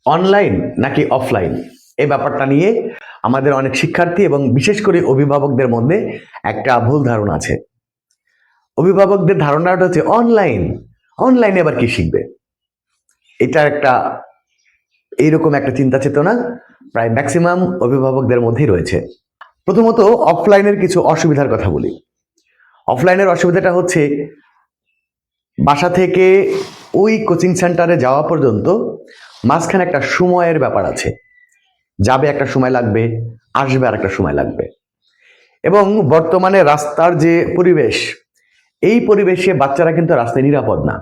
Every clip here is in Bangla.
অনলাইন নাকি অফলাইন এই ব্যাপারটা নিয়ে আমাদের অনেক শিক্ষার্থী এবং বিশেষ করে অভিভাবকদের মধ্যে একটা ভুল ধারণা আছে। অভিভাবকদের ধারণাটা হচ্ছে অনলাইনে আবার কি শিখবে। এটা একটা এইরকম একটা চিন্তা চেতনা প্রায় ম্যাক্সিমাম অভিভাবকদের মধ্যেই রয়েছে। প্রথমত অফলাইনের কিছু অসুবিধার কথা বলি। অফলাইনের অসুবিধাটা হচ্ছে বাসা থেকে ওই কোচিং সেন্টারে যাওয়া পর্যন্ত মাঝখানে একটা সময়ের ব্যাপার আছে। যাবে একটা সময় লাগবে, আসবে আর একটা সময় লাগবে। এবং বর্তমানে রাস্তার যে পরিবেশ, এই পরিবেশে বাচ্চারা কিন্তু রাস্তায় নিরাপদ না,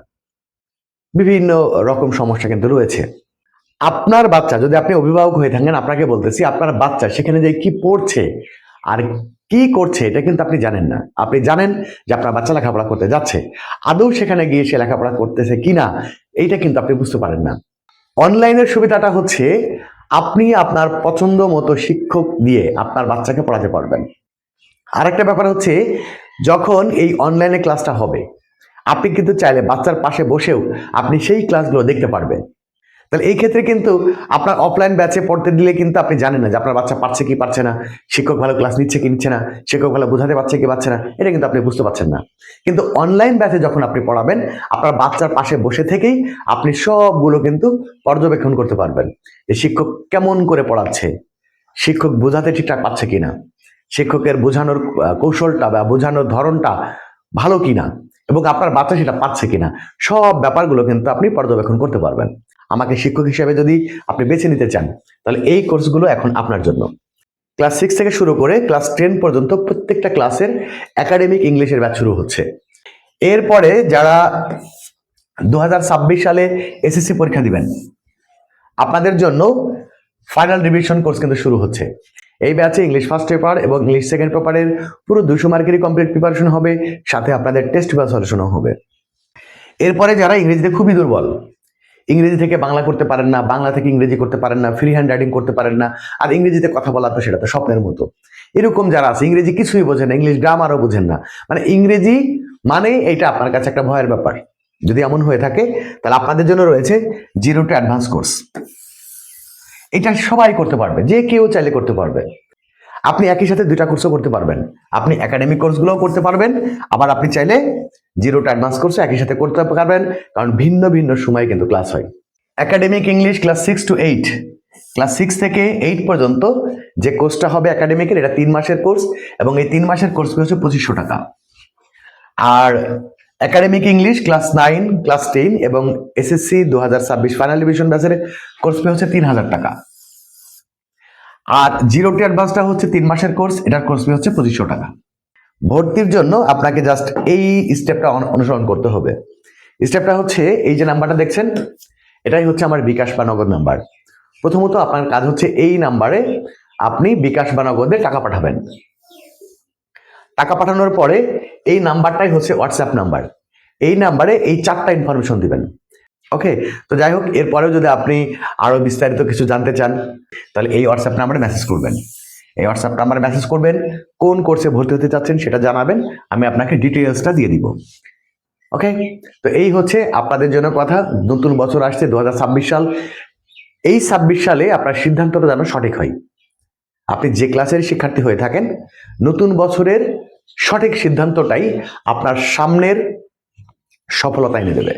বিভিন্ন রকম সমস্যা কিন্তু রয়েছে। আপনার বাচ্চা, যদি আপনি অভিভাবক হয়ে থাকেন, আপনাকে বলতেছি আপনার বাচ্চা সেখানে যে কি পড়ছে আর কি করছে এটা কিন্তু আপনি জানেন না। আপনি জানেন যে আপনার বাচ্চা লেখাপড়া করতে যাচ্ছে, আদৌ সেখানে গিয়ে সে লেখাপড়া করতেছে কিনা এইটা কিন্তু আপনি বুঝতে পারেন না। অনলাইনের সুবিধাটা হচ্ছে আপনি আপনার পছন্দ মতো শিক্ষক দিয়ে আপনার বাচ্চাকে পড়াতে পারবেন। আরেকটা ব্যাপার হচ্ছে, যখন এই অনলাইনে ক্লাসটা হবে আপনি কিন্তু চাইলে বাচ্চার পাশে বসেও আপনি সেই ক্লাসগুলো দেখতে পারবেন। তাহলে এই ক্ষেত্রে কিন্তু আপনার অফলাইন ব্যাচে পড়তে দিলে কিন্তু আপনি জানেন না যে আপনার বাচ্চা পারছে কি পারছে না, শিক্ষক ভালো ক্লাস নিচ্ছে কি নিচ্ছে না, শিক্ষক ভালো বোঝাতে পারছে কি পারছে না, এটা কিন্তু আপনি বুঝতে পারছেন না। কিন্তু অনলাইন ব্যাচে যখন আপনি পড়াবেন, আপনার বাচ্চার পাশে বসে থেকেই আপনি সবগুলো কিন্তু পর্যবেক্ষণ করতে পারবেন যে শিক্ষক কেমন করে পড়াচ্ছে, শিক্ষক বোঝাতে ঠিকঠাক পাচ্ছে কিনা, শিক্ষকের বোঝানোর কৌশলটা বা বোঝানোর ধরনটা ভালো কিনা, এবং আপনার বাচ্চা সেটা পাচ্ছে কিনা, সব ব্যাপারগুলো কিন্তু আপনি পর্যবেক্ষণ করতে পারবেন। আমাকে শিক্ষক হিসেবে যদি আপনি বেছে নিতে চান, তাহলে এই কোর্সগুলো এখন আপনার জন্য। ক্লাস 6 থেকে শুরু করে ক্লাস 10 পর্যন্ত প্রত্যেকটা ক্লাসের একাডেমিক ইংলিশের ব্যাচ শুরু হচ্ছে। এরপরে যারা 2026 সালে এসএসসি পরীক্ষা দিবেন, আপনাদের জন্য ফাইনাল রিভিশন কোর্স কিন্তু শুরু হচ্ছে। এই ব্যাচে ইংলিশ ফার্স্ট পেপার এবং ইংলিশ সেকেন্ড পেপারের পুরো 200 মার্কেরই কমপ্লিট প্রিপারেশন হবে, সাথে আপনাদের টেস্ট পেপার সলিউশনও হবে। এরপরে যারা ইংরেজিতে খুবই দুর্বল, ইংরেজি থেকে বাংলা করতে পারেন না, বাংলা থেকে ইংরেজি করতে পারেন না, ফ্রি হ্যান্ড রাইটিং করতে পারেন না, আর ইংরেজিতে কথা বলা তো সেটা তো স্বপ্নের মতো, এরকম যারা আছে, ইংরেজি কিছুই বোঝেন না, ইংলিশ গ্রামারও বোঝেন না, মানে ইংরেজি মানে এইটা আপনার কাছে একটা ভয়ের ব্যাপার, যদি এমন হয়ে থাকে তাহলে আপনাদের জন্য রয়েছে জিরো টু অ্যাডভান্স কোর্স। এটা সবাই করতে পারবে, যে কেউ চাইলে করতে পারবে। আপনি একই সাথে দুইটা কোর্সও করতে পারবেন, আপনি একাডেমিক কোর্সগুলোও করতে পারবেন, আবার আপনি চাইলে জিরো টু অ্যাডভান্স কোর্সও একই সাথে করতে পারবেন, কারণ ভিন্ন ভিন্ন সময় কিন্তু ক্লাস হয়। Academic English class 6 to 8, class 6 থেকে 8 পর্যন্ত যে কোর্সটা হবে একাডেমিকের, এটা 3 মাসের কোর্স, এবং এই 3 মাসের কোর্স হচ্ছে 2500 টাকা। আর একাডেমিক ইংলিশ ক্লাস 9, ক্লাস 10 এবং এসএসসি 2026 ফাইনাল রিভিশন ব্যাচের কোর্স ফি হচ্ছে 3000 টাকা। আর জিরো টু অ্যাডভান্সটা হচ্ছে 3 মাসের কোর্স, এটার কোর্স ফি হচ্ছে 2500 টাকা। ভর্তির জন্য আপনাকে জাস্ট এই স্টেপটা অনুসরণ করতে হবে। স্টেপটা হচ্ছে, এই যে নাম্বারটা দেখছেন, এটাই হচ্ছে আমার বিকাশ বা নগদ নাম্বার। প্রথমত আপনার কাজ হচ্ছে এই নাম্বারে আপনি বিকাশ বা নগদে টাকা পাঠাবেন। টাকা পাঠানোর পরে এই নাম্বারটাই হচ্ছে হোয়াটসঅ্যাপ নাম্বার, এই নাম্বারে এই 4টা ইনফরমেশন দিবেন। ওকে, তো যাই হোক, এরপরেও যদি আপনি আরো বিস্তারিত কিছু জানতে চান, তাহলে এই হোয়াটসঅ্যাপ নাম্বারে মেসেজ করবেন। এই হোয়াটসঅ্যাপ নাম্বারে মেসেজ করবেন, কোন কোর্সে ভর্তি হতে চাচ্ছেন সেটা জানাবেন, আমি আপনাকে ডিটেইলসটা দিয়ে দিব। ওকে, তো এই হচ্ছে আপনাদের জন্য কথা। নতুন বছর আসছে 2026 সাল, এই 26 সালে আপনার সিদ্ধান্তটা যেন সঠিক হয়। আপনি যে ক্লাসের শিক্ষার্থী হয়ে থাকেন, নতুন বছরের সঠিক সিদ্ধান্তটাই আপনার সামনের সফলতা এনে দেবে।